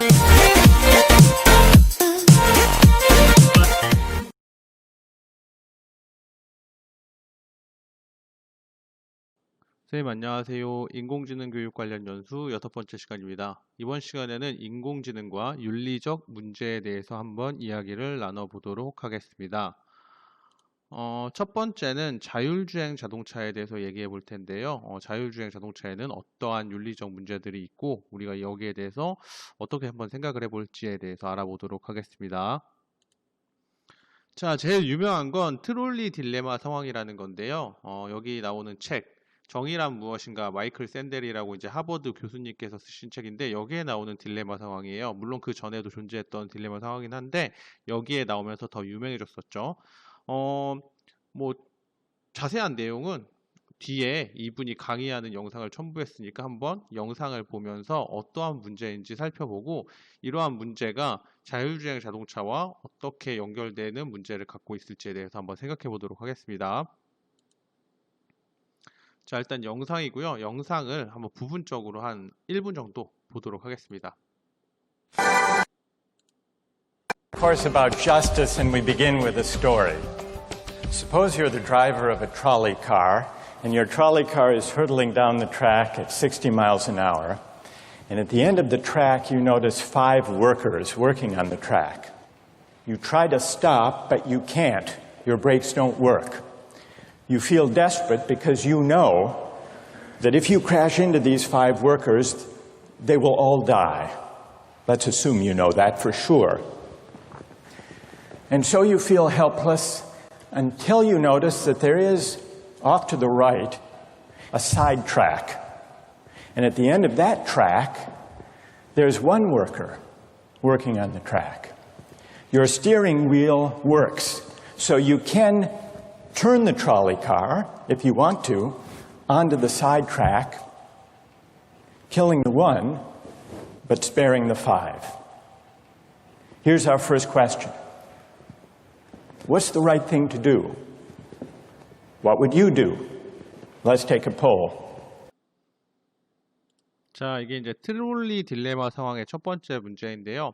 선생님 안녕하세요. 인공지능 교육 관련 연수 6번째 시간입니다. 이번 시간에는 인공지능과 윤리적 문제에 대해서 한번 이야기를 나눠보도록 하겠습니다. 첫 번째는 자율주행 자동차에 대해서 얘기해 볼 텐데요. 자율주행 자동차에는 어떠한 윤리적 문제들이 있고 우리가 여기에 대해서 어떻게 한번 생각을 해볼지에 대해서 알아보도록 하겠습니다. 자, 제일 유명한 건 트롤리 딜레마 상황이라는 건데요. 여기 나오는 책 정의란 무엇인가 마이클 샌델이라고 이제 하버드 교수님께서 쓰신 책인데 여기에 나오는 딜레마 상황이에요. 물론 그 전에도 존재했던 딜레마 상황이긴 한데 여기에 나오면서 더 유명해졌었죠. 뭐 자세한 내용은 뒤에 이분이 강의하는 영상을 첨부했으니까 한번 영상을 보면서 어떠한 문제인지 살펴보고 이러한 문제가 자율주행 자동차와 어떻게 연결되는 문제를 갖고 있을지에 대해서 한번 생각해 보도록 하겠습니다. 자, 일단 영상이고요. 영상을 한번 부분적으로 한 1분 정도 보도록 하겠습니다. Course about justice, and we begin with a story. Suppose you're the driver of a trolley car, and your trolley car is hurtling down the track at 60 miles an hour, and at the end of the track you notice 5 workers working on the track. You try to stop, but you can't. Your brakes don't work. You feel desperate because you know that if you crash into these 5 workers, they will all die. Let's assume you know that for sure. And so you feel helpless until you notice that there is, off to the right, a side track. And at the end of that track, there's one worker working on the track. Your steering wheel works, so you can turn the trolley car, if you want to, onto the side track, killing the one, but sparing the 5. Here's our first question. What's the right thing to do? What would you do? Let's take a poll. 자, 이게 이제 트롤리 딜레마 상황의 첫 번째 문제인데요.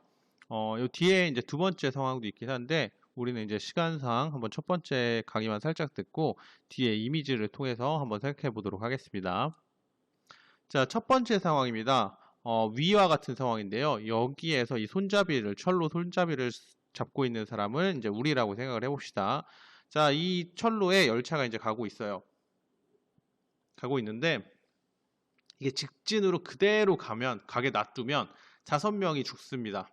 요 뒤에 이제 두 번째 상황도 있긴 한데 우리는 이제 시간상 한번 첫 번째 강의만 살짝 듣고 뒤에 이미지를 통해서 한번 생각해 보도록 하겠습니다. 자, 첫 번째 상황입니다. 위와 같은 상황인데요. 여기에서 이 손잡이를, 철로 손잡이를 잡고 있는 사람을 이제 우리라고 생각을 해봅시다. 자, 이 철로에 열차가 이제 가고 있어요. 가고 있는데 이게 직진으로 그대로 가게 놔두면 5명이 죽습니다.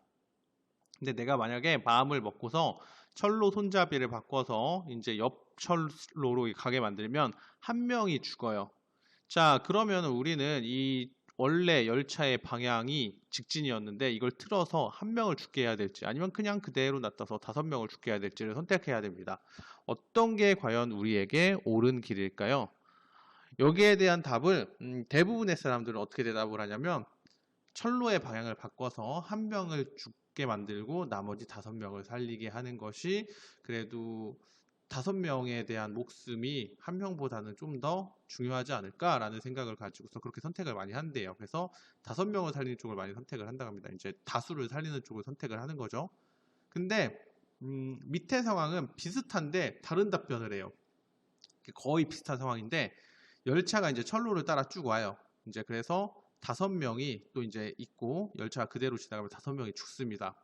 근데 내가 만약에 마음을 먹고서 철로 손잡이를 바꿔서 이제 옆 철로로 가게 만들면 1명이 죽어요. 자, 그러면 우리는 이 원래 열차의 방향이 직진이었는데 이걸 틀어서 1명을 죽게 해야 될지 아니면 그냥 그대로 놔둬서 5명을 죽게 해야 될지를 선택해야 됩니다. 어떤 게 과연 우리에게 옳은 길일까요? 여기에 대한 답을 대부분의 사람들은 어떻게 대답을 하냐면 철로의 방향을 바꿔서 1명을 죽게 만들고 나머지 5명을 살리게 하는 것이 그래도 5명에 대한 목숨이 1명보다는 좀 더 중요하지 않을까라는 생각을 가지고서 그렇게 선택을 많이 한대요. 그래서 5명을 살리는 쪽을 많이 선택을 한다고 합니다. 이제 다수를 살리는 쪽을 선택을 하는 거죠. 근데 밑에 상황은 비슷한데 다른 답변을 해요. 거의 비슷한 상황인데 열차가 이제 철로를 따라 쭉 와요. 이제 그래서 5명이 또 이제 있고 열차가 그대로 지나가면 5명이 죽습니다.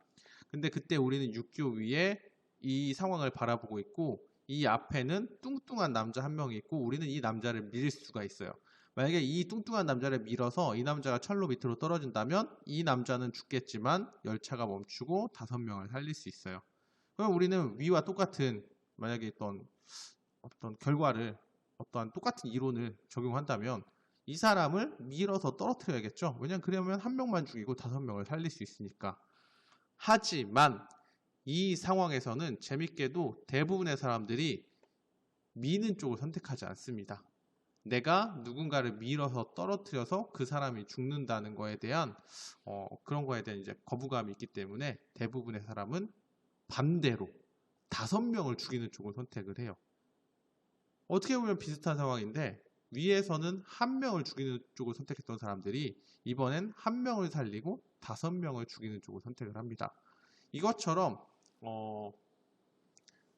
근데 그때 우리는 육교 위에 이 상황을 바라보고 있고 이 앞에는 뚱뚱한 남자 1명이 있고 우리는 이 남자를 밀 수가 있어요. 만약에 이 뚱뚱한 남자를 밀어서 이 남자가 철로 밑으로 떨어진다면 이 남자는 죽겠지만 열차가 멈추고 5명을 살릴 수 있어요. 그럼 우리는 위와 똑같은 만약에 어떤 결과를 어떠한 똑같은 이론을 적용한다면 이 사람을 밀어서 떨어뜨려야겠죠. 왜냐면 그러면 1명만 죽이고 5명을 살릴 수 있으니까. 하지만 이 상황에서는 재밌게도 대부분의 사람들이 미는 쪽을 선택하지 않습니다. 내가 누군가를 밀어서 떨어뜨려서 그 사람이 죽는다는 거에 대한 그런 거에 대한 이제 거부감이 있기 때문에 대부분의 사람은 반대로 5명을 죽이는 쪽을 선택을 해요. 어떻게 보면 비슷한 상황인데 위에서는 한 명을 죽이는 쪽을 선택했던 사람들이 이번엔 한 명을 살리고 5명을 죽이는 쪽을 선택을 합니다. 이것처럼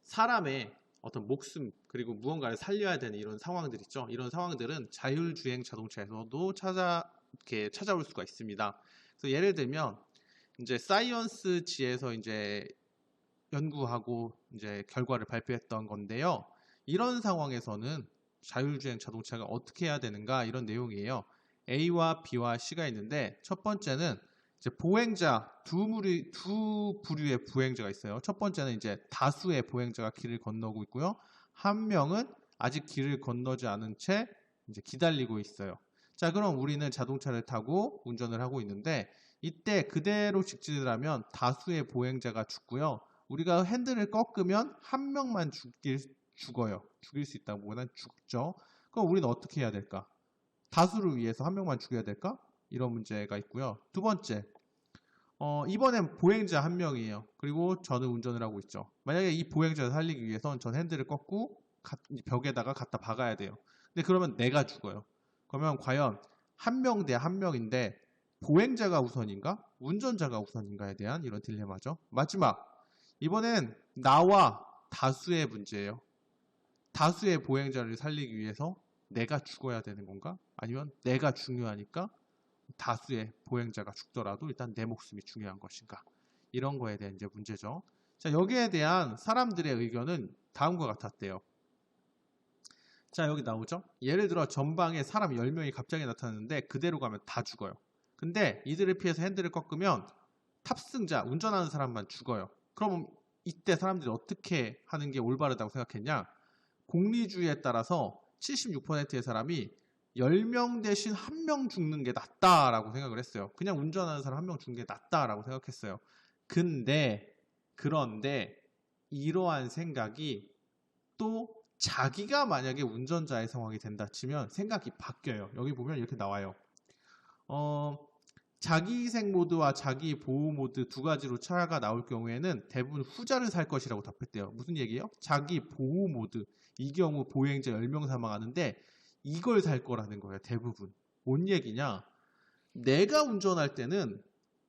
사람의 어떤 목숨 그리고 무언가를 살려야 되는 이런 상황들 있죠. 이런 상황들은 자율주행 자동차에서도 찾아올 수가 있습니다. 그래서 예를 들면 이제 사이언스지에서 이제 연구하고 이제 결과를 발표했던 건데요. 이런 상황에서는 자율주행 자동차가 어떻게 해야 되는가 이런 내용이에요. A와 B와 C가 있는데 첫 번째는 이제 보행자 두 부류의 보행자가 있어요. 첫 번째는 이제 다수의 보행자가 길을 건너고 있고요. 한 명은 아직 길을 건너지 않은 채 이제 기다리고 있어요. 자, 그럼 우리는 자동차를 타고 운전을 하고 있는데 이때 그대로 직진을 하면 다수의 보행자가 죽고요. 우리가 핸들을 꺾으면 한 명만 죽어요. 죽일 수 있다기보다는 죽죠. 그럼 우리는 어떻게 해야 될까? 다수를 위해서 한 명만 죽여야 될까? 이런 문제가 있고요. 두 번째, 이번엔 보행자 한 명이에요. 그리고 저는 운전을 하고 있죠. 만약에 이 보행자를 살리기 위해선 전 핸들을 꺾고 벽에다가 갖다 박아야 돼요. 근데 그러면 내가 죽어요. 그러면 과연 한 명 대 한 명인데 보행자가 우선인가? 운전자가 우선인가에 대한 이런 딜레마죠. 마지막, 이번엔 나와 다수의 문제예요. 다수의 보행자를 살리기 위해서 내가 죽어야 되는 건가? 아니면 내가 중요하니까 다수의 보행자가 죽더라도 일단 내 목숨이 중요한 것인가? 이런 거에 대한 이제 문제죠. 자, 여기에 대한 사람들의 의견은 다음과 같았대요. 자, 여기 나오죠? 예를 들어 전방에 사람 10명이 갑자기 나타났는데 그대로 가면 다 죽어요. 근데 이들을 피해서 핸들을 꺾으면 탑승자, 운전하는 사람만 죽어요. 그럼 이때 사람들이 어떻게 하는 게 올바르다고 생각했냐? 공리주의에 따라서 76%의 사람이 10명 대신 1명 죽는 게 낫다라고 생각을 했어요. 그냥 운전하는 사람 1명 죽는 게 낫다라고 생각했어요. 그런데 이러한 생각이 또 자기가 만약에 운전자의 상황이 된다 치면 생각이 바뀌어요. 여기 보면 이렇게 나와요. 자기희생 모드와 자기 보호 모드 두 가지로 차가 나올 경우에는 대부분 후자를 살 것이라고 답했대요. 무슨 얘기예요? 자기 보호 모드. 이 경우 보행자 10명 사망하는데 이걸 살 거라는 거예요. 대부분. 뭔 얘기냐? 내가 운전할 때는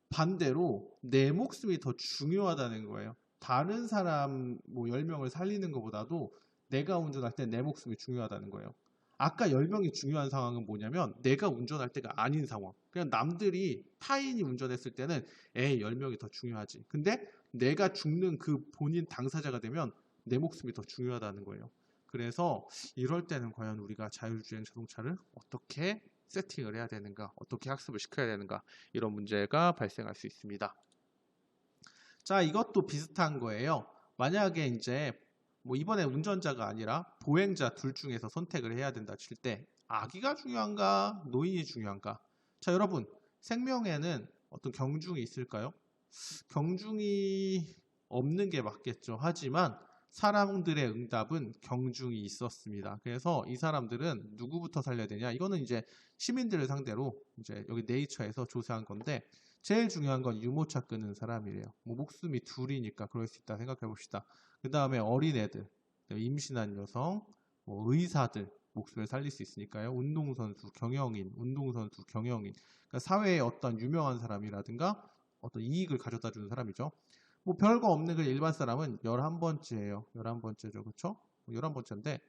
반대로 내 목숨이 더 중요하다는 거예요. 다른 사람 10명을 살리는 것보다도 내가 운전할 때 내 목숨이 중요하다는 거예요. 아까 10명이 중요한 상황은 뭐냐면 내가 운전할 때가 아닌 상황. 그냥 남들이 타인이 운전했을 때는 10명이 더 중요하지. 근데 내가 죽는 그 본인 당사자가 되면 내 목숨이 더 중요하다는 거예요. 그래서 이럴 때는 과연 우리가 자율주행 자동차를 어떻게 세팅을 해야 되는가, 어떻게 학습을 시켜야 되는가 이런 문제가 발생할 수 있습니다. 자, 이것도 비슷한 거예요. 만약에 이제 이번에 운전자가 아니라 보행자 둘 중에서 선택을 해야 된다 칠 때 아기가 중요한가 노인이 중요한가? 자, 여러분 생명에는 어떤 경중이 있을까요? 경중이 없는 게 맞겠죠. 하지만 사람들의 응답은 경중이 있었습니다. 그래서 이 사람들은 누구부터 살려야 되냐? 이거는 이제 시민들을 상대로 이제 여기 네이처에서 조사한 건데 제일 중요한 건 유모차 끄는 사람이래요. 목숨이 둘이니까 그럴 수 있다 생각해 봅시다. 그 다음에 어린애들, 임신한 여성, 의사들 목숨을 살릴 수 있으니까요. 운동선수, 경영인, 그러니까 사회에 어떤 유명한 사람이라든가 어떤 이익을 가져다 주는 사람이죠. 별거 없는 그 일반 사람은 11번째예요. 11번째죠. 그렇죠? 11번째인데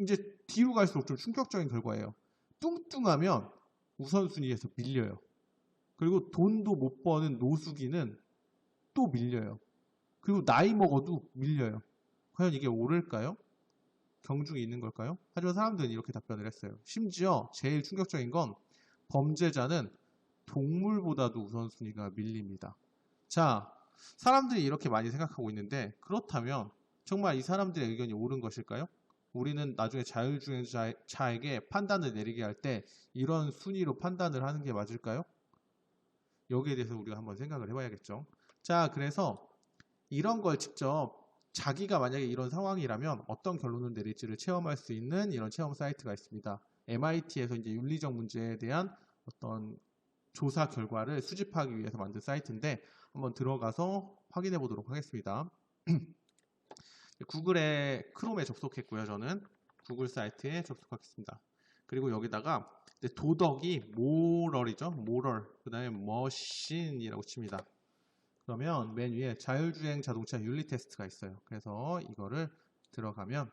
이제 뒤로 갈수록 좀 충격적인 결과예요. 뚱뚱하면 우선순위에서 밀려요. 그리고 돈도 못 버는 노숙인은 또 밀려요. 그리고 나이 먹어도 밀려요. 과연 이게 옳을까요? 경중이 있는 걸까요? 하지만 사람들은 이렇게 답변을 했어요. 심지어 제일 충격적인 건 범죄자는 동물보다도 우선순위가 밀립니다. 자, 사람들이 이렇게 많이 생각하고 있는데 그렇다면 정말 이 사람들의 의견이 옳은 것일까요? 우리는 나중에 자율주행차에게 판단을 내리게 할 때 이런 순위로 판단을 하는 게 맞을까요? 여기에 대해서 우리가 한번 생각을 해봐야겠죠. 자, 그래서 이런 걸 직접 자기가 만약에 이런 상황이라면 어떤 결론을 내릴지를 체험할 수 있는 이런 체험 사이트가 있습니다. MIT에서 이제 윤리적 문제에 대한 어떤 조사 결과를 수집하기 위해서 만든 사이트인데 한번 들어가서 확인해 보도록 하겠습니다. 구글의 크롬에 접속했고요. 저는 구글 사이트에 접속하겠습니다. 그리고 여기다가 이제 도덕이 모럴이죠. 모럴. 그 다음에 머신이라고 칩니다. 그러면 맨 위에 자율주행 자동차 윤리 테스트가 있어요. 그래서 이거를 들어가면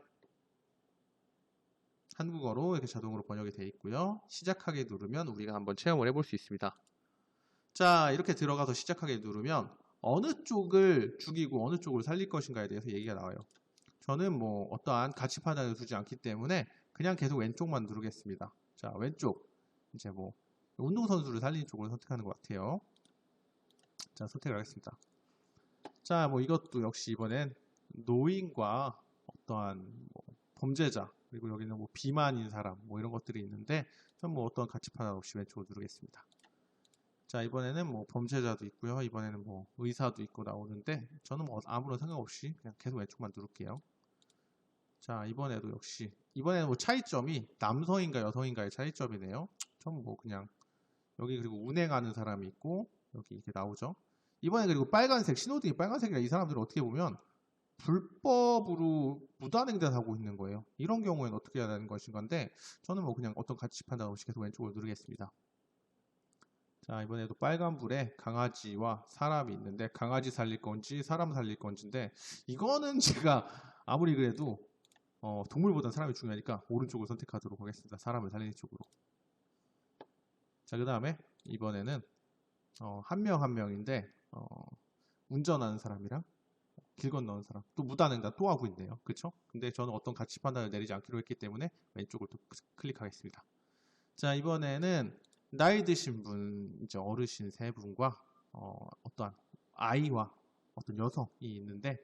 한국어로 이렇게 자동으로 번역이 되어 있고요. 시작하게 누르면 우리가 한번 체험을 해볼 수 있습니다. 자, 이렇게 들어가서 시작하게 누르면 어느 쪽을 죽이고 어느 쪽을 살릴 것인가에 대해서 얘기가 나와요. 저는 뭐 어떠한 가치 판단을 두지 않기 때문에 그냥 계속 왼쪽만 누르겠습니다. 자, 왼쪽. 이제 뭐 운동선수를 살리는 쪽을 선택하는 것 같아요. 자, 선택을 하겠습니다. 자, 뭐 이것도 역시 이번엔 노인과 어떠한 뭐 범죄자, 그리고 여기는 뭐 비만인 사람, 뭐 이런 것들이 있는데 전 뭐 어떤 가치 판단 없이 왼쪽을 누르겠습니다. 자, 이번에는 뭐 범죄자도 있고요. 이번에는 뭐 의사도 있고 나오는데 저는 뭐 아무런 상관없이 그냥 계속 왼쪽만 누를게요. 자, 이번에도 역시 이번에는 뭐 차이점이 남성인가 여성인가의 차이점이네요. 전 뭐 그냥 여기 그리고 운행하는 사람이 있고 여기 이렇게 나오죠. 이번에 그리고 빨간색 신호등이 빨간색이라 이 사람들은 어떻게 보면 불법으로 무단횡단 하고 있는 거예요. 이런 경우에는 어떻게 해야 되는 것인 건데 저는 뭐 그냥 어떤 가치 판단 없이 계속 왼쪽으로 누르겠습니다. 자, 이번에도 빨간불에 강아지와 사람이 있는데 강아지 살릴 건지 사람 살릴 건지인데 이거는 제가 아무리 그래도 동물보다 사람이 중요하니까 오른쪽을 선택하도록 하겠습니다. 사람을 살리는 쪽으로. 자, 그 다음에 이번에는 한 명 한 명인데 운전하는 사람이랑 길 건너는 사람 또 무단횡단 또 하고 있네요. 그쵸? 근데 저는 어떤 가치 판단을 내리지 않기로 했기 때문에 왼쪽을 또 클릭하겠습니다. 자, 이번에는 나이 드신 분, 이제 어르신 세 분과 어떠한 아이와 어떤 여성이 있는데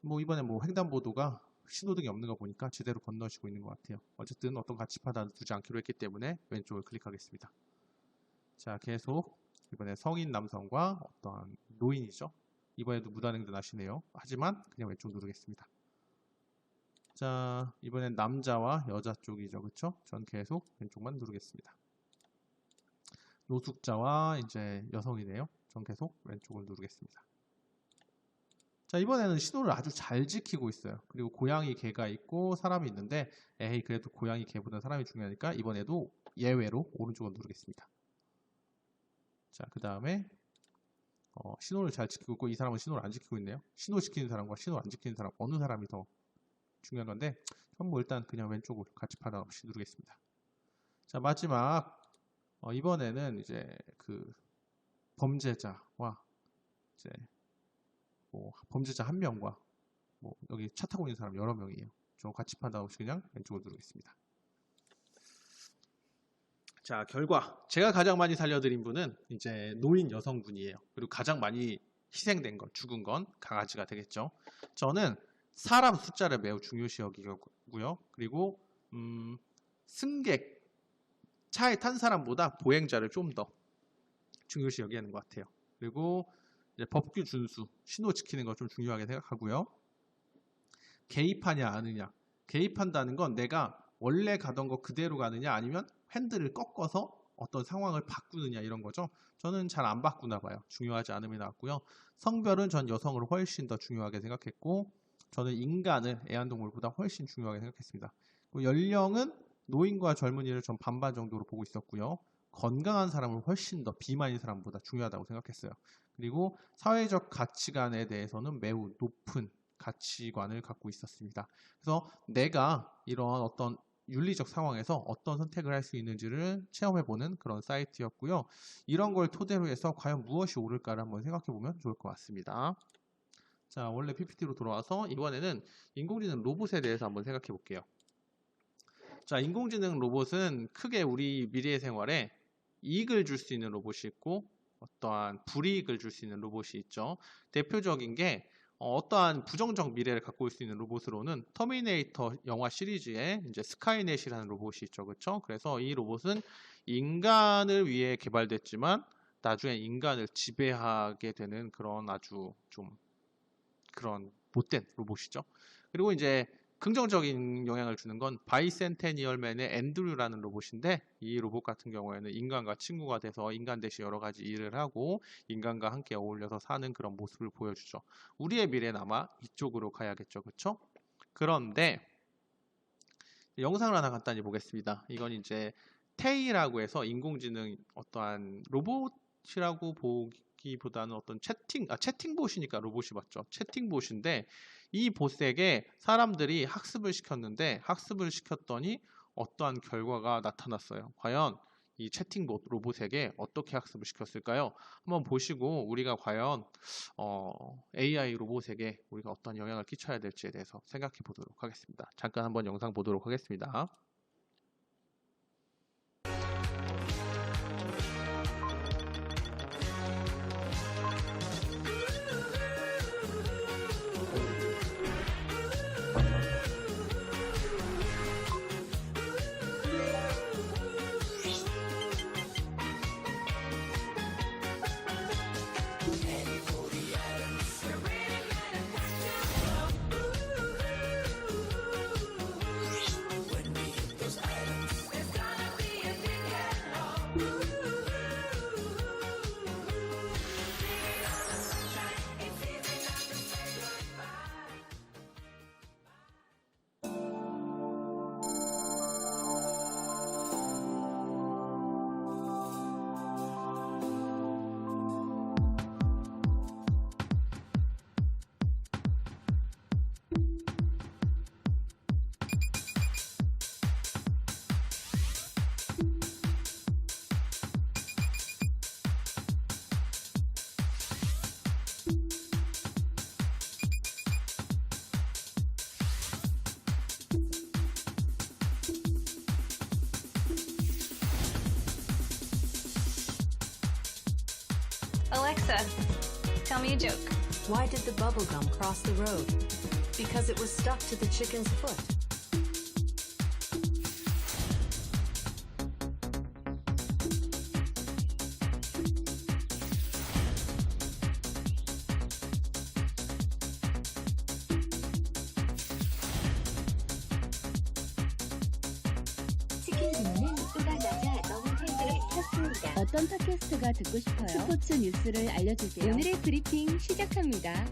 뭐 이번에 뭐 횡단보도가 신호등이 없는 거 보니까 제대로 건너시고 있는 것 같아요. 어쨌든 어떤 가치 판단을 두지 않기로 했기 때문에 왼쪽을 클릭하겠습니다. 자, 계속 이번에 성인 남성과 어떠한 노인이죠. 이번에도 무단횡단 하시네요. 하지만 그냥 왼쪽 누르겠습니다. 자, 이번엔 남자와 여자 쪽이죠. 그쵸? 전 계속 왼쪽만 누르겠습니다. 노숙자와 이제 여성이네요. 전 계속 왼쪽을 누르겠습니다. 자, 이번에는 신호를 아주 잘 지키고 있어요. 그리고 고양이 개가 있고 사람이 있는데 에이 그래도 고양이 개보다 사람이 중요하니까 이번에도 예외로 오른쪽을 누르겠습니다. 자, 그 다음에 신호를 잘 지키고 있고 이 사람은 신호를 안 지키고 있네요. 신호 지키는 사람과 신호 안 지키는 사람 어느 사람이 더 중요한 건데 전 뭐 일단 그냥 왼쪽으로 같이 판단 없이 누르겠습니다. 자, 마지막 이번에는 이제 그 범죄자와 이제 뭐 범죄자 한 명과 뭐 여기 차 타고 있는 사람 여러 명이에요. 저 같이 판단 없이 그냥 왼쪽으로 누르겠습니다. 자, 결과 제가 가장 많이 살려드린 분은 이제 노인 여성분이에요. 그리고 가장 많이 희생된 건 죽은 건 강아지가 되겠죠. 저는 사람 숫자를 매우 중요시 여기고요. 그리고 승객 차에 탄 사람보다 보행자를 좀 더 중요시 여기는 것 같아요. 그리고 이제 법규 준수, 신호 지키는 거 좀 중요하게 생각하고요. 개입하냐 안 하느냐. 개입한다는 건 내가 원래 가던 거 그대로 가느냐 아니면 핸들을 꺾어서 어떤 상황을 바꾸느냐 이런 거죠. 저는 잘 안 바꾸나 봐요. 중요하지 않음이 나왔고요. 성별은 전 여성을 훨씬 더 중요하게 생각했고 저는 인간을 애완동물보다 훨씬 중요하게 생각했습니다. 연령은 노인과 젊은이를 전 반반 정도로 보고 있었고요. 건강한 사람을 훨씬 더 비만인 사람보다 중요하다고 생각했어요. 그리고 사회적 가치관에 대해서는 매우 높은 가치관을 갖고 있었습니다. 그래서 내가 이런 어떤 윤리적 상황에서 어떤 선택을 할 수 있는지를 체험해보는 그런 사이트였고요. 이런 걸 토대로 해서 과연 무엇이 옳을까를 한번 생각해보면 좋을 것 같습니다. 자, 원래 PPT로 돌아와서 이번에는 인공지능 로봇에 대해서 한번 생각해 볼게요. 자, 인공지능 로봇은 크게 우리 미래 생활에 이익을 줄 수 있는 로봇이 있고 어떠한 불이익을 줄 수 있는 로봇이 있죠. 대표적인 게 어떠한 부정적 미래를 갖고 올 수 있는 로봇으로는 터미네이터 영화 시리즈에 이제 스카이넷이라는 로봇이 있죠. 그렇죠? 그래서 이 로봇은 인간을 위해 개발됐지만 나중에 인간을 지배하게 되는 그런 아주 좀 그런 못된 로봇이죠. 그리고 이제 긍정적인 영향을 주는 건 바이센테니얼맨의 앤드류라는 로봇인데 이 로봇 같은 경우에는 인간과 친구가 돼서 인간 대신 여러 가지 일을 하고 인간과 함께 어울려서 사는 그런 모습을 보여주죠. 우리의 미래는 아마 이쪽으로 가야겠죠. 그렇죠? 그런데 영상을 하나 간단히 보겠습니다. 이건 이제 테이라고 해서 인공지능 어떠한 로봇이라고 보기보다는 어떤 채팅봇이니까 로봇이 맞죠. 채팅봇인데 이 봇에게 사람들이 학습을 시켰는데 학습을 시켰더니 어떠한 결과가 나타났어요. 과연 이 채팅봇 로봇에게 어떻게 학습을 시켰을까요? 한번 보시고 우리가 과연 AI 로봇에게 우리가 어떤 영향을 끼쳐야 될지에 대해서 생각해 보도록 하겠습니다. 잠깐 한번 영상 보도록 하겠습니다. Alexa, tell me a joke. Why did the bubble gum cross the road? Because it was stuck to the chicken's foot. 치킨 주문은 쏟아나자 너무 팬들을 켰습니다. 어떤 팟캐스트가 듣고 싶어요? 스포츠 뉴스를 알려주세요. 오늘의 브리핑 시작합니다.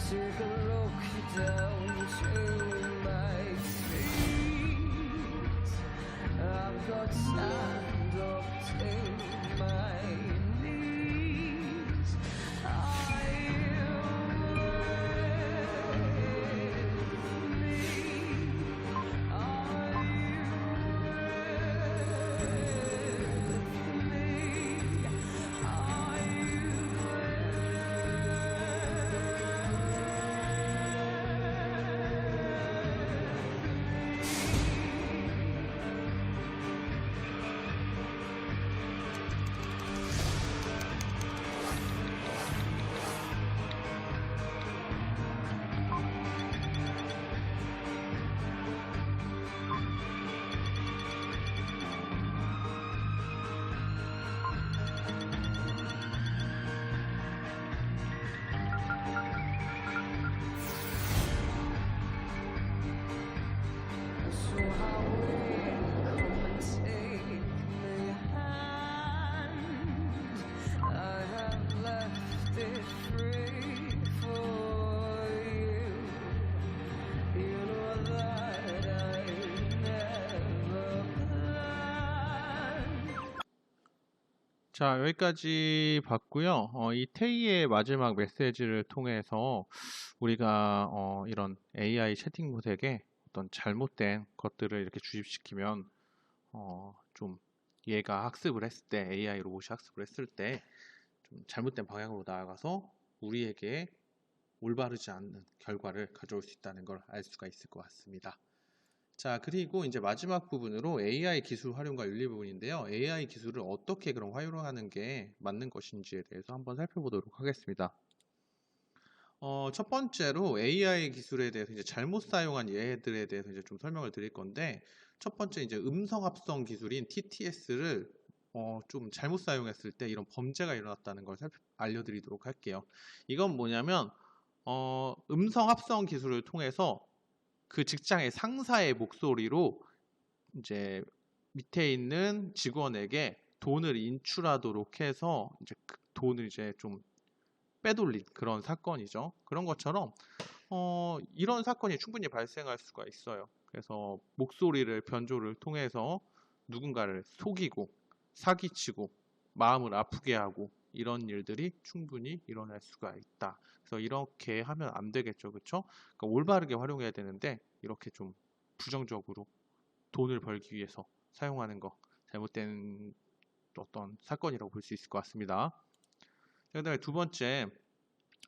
Take a look down to my feet. I've got sand up to my knees. Are you with me? Are you with me? Are you 자, 여기까지 봤고요. 이 테이의 마지막 메시지를 통해서 우리가 이런 AI 채팅 모델에 어떤 잘못된 것들을 이렇게 주입시키면 좀 얘가 학습을 했을 때, AI 로봇이 학습을 했을 때 좀 잘못된 방향으로 나아가서 우리에게 올바르지 않는 결과를 가져올 수 있다는 걸 알 수가 있을 것 같습니다. 자, 그리고 이제 마지막 부분으로 AI 기술 활용과 윤리 부분인데요. AI 기술을 어떻게 그럼 활용하는 게 맞는 것인지에 대해서 한번 살펴보도록 하겠습니다. 첫 번째로 AI 기술에 대해서 이제 잘못 사용한 예들에 대해서 이제 좀 설명을 드릴 건데, 첫 번째 이제 음성 합성 기술인 TTS를 좀 잘못 사용했을 때 이런 범죄가 일어났다는 걸 알려드리도록 할게요. 이건 뭐냐면 음성 합성 기술을 통해서 그 직장의 상사의 목소리로 이제 밑에 있는 직원에게 돈을 인출하도록 해서 이제 그 돈을 이제 좀 빼돌린 그런 사건이죠. 그런 것처럼 이런 사건이 충분히 발생할 수가 있어요. 그래서 목소리를 변조를 통해서 누군가를 속이고 사기치고 마음을 아프게 하고 이런 일들이 충분히 일어날 수가 있다. 그래서 이렇게 하면 안 되겠죠. 그렇죠? 그러니까 올바르게 활용해야 되는데 이렇게 좀 부정적으로 돈을 벌기 위해서 사용하는 거 잘못된 어떤 사건이라고 볼 수 있을 것 같습니다. 그다음에 두 번째,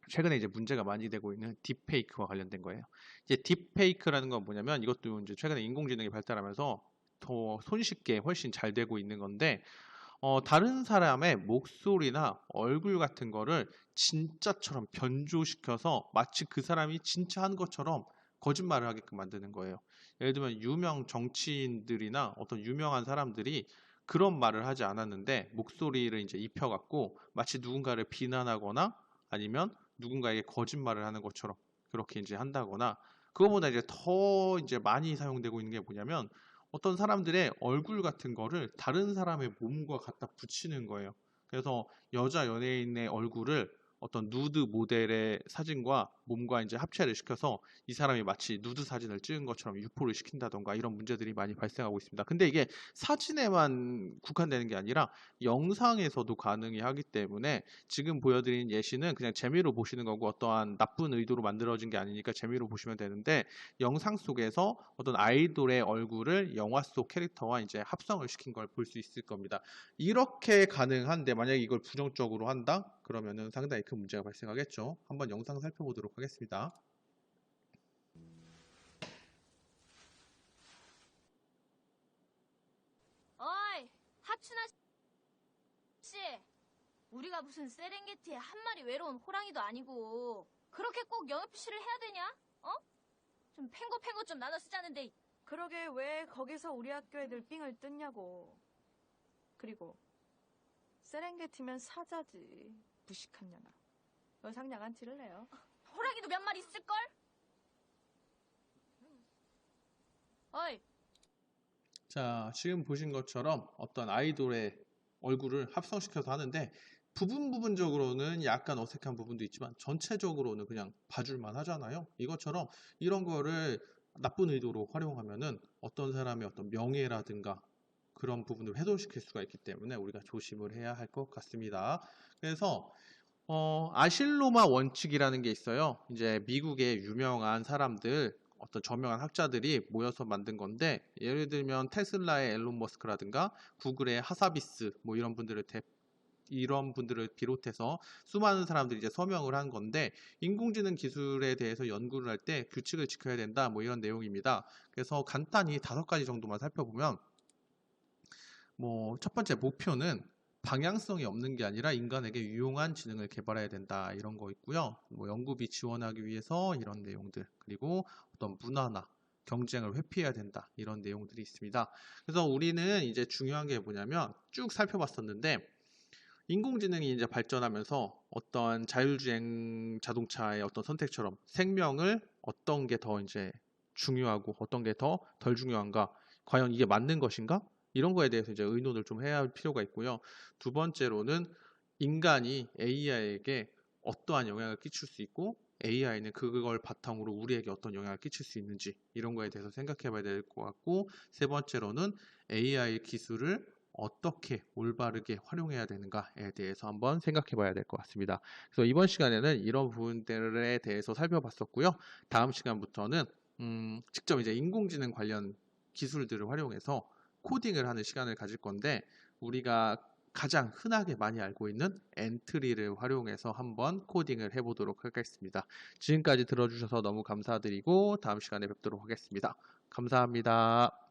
최근에 이제 문제가 많이 되고 있는 딥페이크와 관련된 거예요. 이제 딥페이크라는 건 뭐냐면 이것도 이제 최근에 인공지능이 발달하면서 더 손쉽게 훨씬 잘 되고 있는 건데 다른 사람의 목소리나 얼굴 같은 거를 진짜처럼 변조시켜서 마치 그 사람이 진짜 한 것처럼 거짓말을 하게끔 만드는 거예요. 예를 들면 유명 정치인들이나 어떤 유명한 사람들이 그런 말을 하지 않았는데 목소리를 이제 입혀갖고 마치 누군가를 비난하거나 아니면 누군가에게 거짓말을 하는 것처럼 그렇게 이제 한다거나, 그거보다 이제 더 이제 많이 사용되고 있는 게 뭐냐면 어떤 사람들의 얼굴 같은 거를 다른 사람의 몸과 갖다 붙이는 거예요. 그래서 여자 연예인의 얼굴을 어떤 누드 모델의 사진과 몸과 이제 합체를 시켜서 이 사람이 마치 누드 사진을 찍은 것처럼 유포를 시킨다던가 이런 문제들이 많이 발생하고 있습니다. 근데 이게 사진에만 국한되는 게 아니라 영상에서도 가능히 하기 때문에 지금 보여드린 예시는 그냥 재미로 보시는 거고 어떠한 나쁜 의도로 만들어진 게 아니니까 재미로 보시면 되는데, 영상 속에서 어떤 아이돌의 얼굴을 영화 속 캐릭터와 이제 합성을 시킨 걸 볼 수 있을 겁니다. 이렇게 가능한데 만약에 이걸 부정적으로 한다? 그러면은 상당히 큰 문제가 발생하겠죠. 한번 영상 살펴보도록 하겠습니다. 어이, 하춘아 씨. 우리가 무슨 세렝게티의 한 마리 외로운 호랑이도 아니고 그렇게 꼭 영어 표시를 해야 되냐? 어? 좀 팽고팽고 좀 나눠 쓰자는데. 그러게 왜 거기서 우리 학교 애들 삥을 뜯냐고. 그리고 세렝게티면 사자지. 무식한 년아. 너 상냥한 티를 내요. 호랑이도 몇 마리 있을걸? 어이, 자, 지금 보신 것처럼 어떤 아이돌의 얼굴을 합성시켜서 하는데 부분적으로는 약간 어색한 부분도 있지만 전체적으로는 그냥 봐줄만 하잖아요. 이것처럼 이런 거를 나쁜 의도로 활용하면은 어떤 사람의 어떤 명예라든가 그런 부분을 훼손시킬 수가 있기 때문에 우리가 조심을 해야 할 것 같습니다. 그래서 아실로마 원칙이라는 게 있어요. 이제 미국의 유명한 사람들, 어떤 저명한 학자들이 모여서 만든 건데, 예를 들면 테슬라의 앨런 머스크라든가 구글의 하사비스 뭐 이런 분들을 비롯해서 수많은 사람들이 이제 서명을 한 건데, 인공지능 기술에 대해서 연구를 할 때 규칙을 지켜야 된다 뭐 이런 내용입니다. 그래서 간단히 5가지 정도만 살펴보면, 첫 번째 목표는 방향성이 없는 게 아니라 인간에게 유용한 지능을 개발해야 된다 이런 거 있고요. 연구비 지원하기 위해서 이런 내용들, 그리고 어떤 문화나 경쟁을 회피해야 된다 이런 내용들이 있습니다. 그래서 우리는 이제 중요한 게 뭐냐면 쭉 살펴봤었는데, 인공지능이 이제 발전하면서 어떤 자율주행 자동차의 어떤 선택처럼 생명을 어떤 게 더 이제 중요하고 어떤 게 더 덜 중요한가, 과연 이게 맞는 것인가, 이런 거에 대해서 이제 의논을 좀 해야 할 필요가 있고요. 두 번째로는 인간이 AI에게 어떠한 영향을 끼칠 수 있고 AI는 그걸 바탕으로 우리에게 어떤 영향을 끼칠 수 있는지 이런 거에 대해서 생각해 봐야 될 것 같고, 세 번째로는 AI 기술을 어떻게 올바르게 활용해야 되는가에 대해서 한번 생각해 봐야 될 것 같습니다. 그래서 이번 시간에는 이런 부분들에 대해서 살펴봤었고요. 다음 시간부터는 직접 이제 인공지능 관련 기술들을 활용해서 코딩을 하는 시간을 가질 건데, 우리가 가장 흔하게 많이 알고 있는 엔트리를 활용해서 한번 코딩을 해보도록 하겠습니다. 지금까지 들어주셔서 너무 감사드리고 다음 시간에 뵙도록 하겠습니다. 감사합니다.